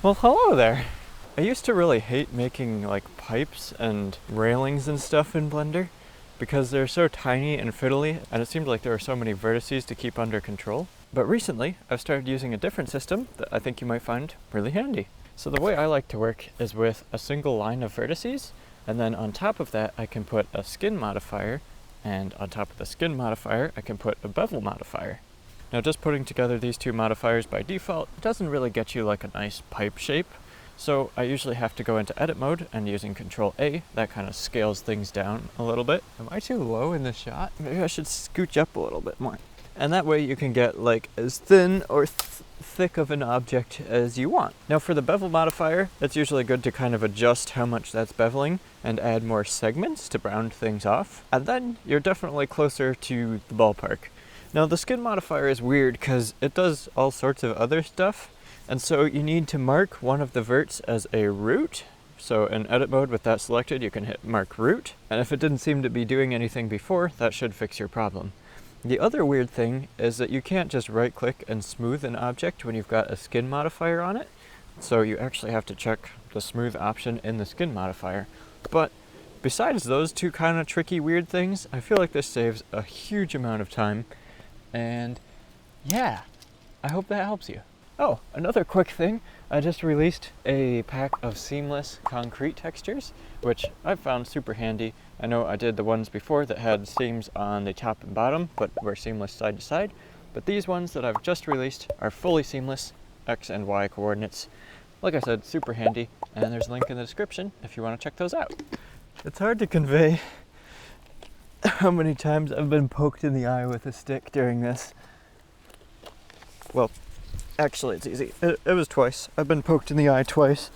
Well, hello there. I used to really hate making like pipes and railings and stuff in Blender because they're so tiny and fiddly and it seemed like there were so many vertices to keep under control. But recently, I've started using a different system that I think you might find really handy. So the way I like to work is with a single line of vertices, and then on top of that I can put a skin modifier, and on top of the skin modifier I can put a bevel modifier. Now just putting together these two modifiers by default doesn't really get you like a nice pipe shape, so I usually have to go into edit mode, and using Control A, that kind of scales things down a little bit. Am I too low in the shot? Maybe I should scooch up a little bit more. And that way you can get like as thin or thick of an object as you want. Now for the bevel modifier, it's usually good to kind of adjust how much that's beveling and add more segments to round things off. And then you're definitely closer to the ballpark. Now the skin modifier is weird because it does all sorts of other stuff. And so you need to mark one of the verts as a root. So in edit mode with that selected, you can hit mark root. And if it didn't seem to be doing anything before, that should fix your problem. The other weird thing is that you can't just right click and smooth an object when you've got a skin modifier on it. So you actually have to check the smooth option in the skin modifier. But besides those two kind of tricky weird things, I feel like this saves a huge amount of time. And yeah, I hope that helps you. Oh, another quick thing, I just released a pack of seamless concrete textures, which I've found super handy. I know I did the ones before that had seams on the top and bottom, but were seamless side to side. But these ones that I've just released are fully seamless, X and Y coordinates. Like I said, super handy, and there's a link in the description if you want to check those out. It's hard to convey how many times I've been poked in the eye with a stick during this. Well, actually, it's easy. It was twice. I've been poked in the eye twice.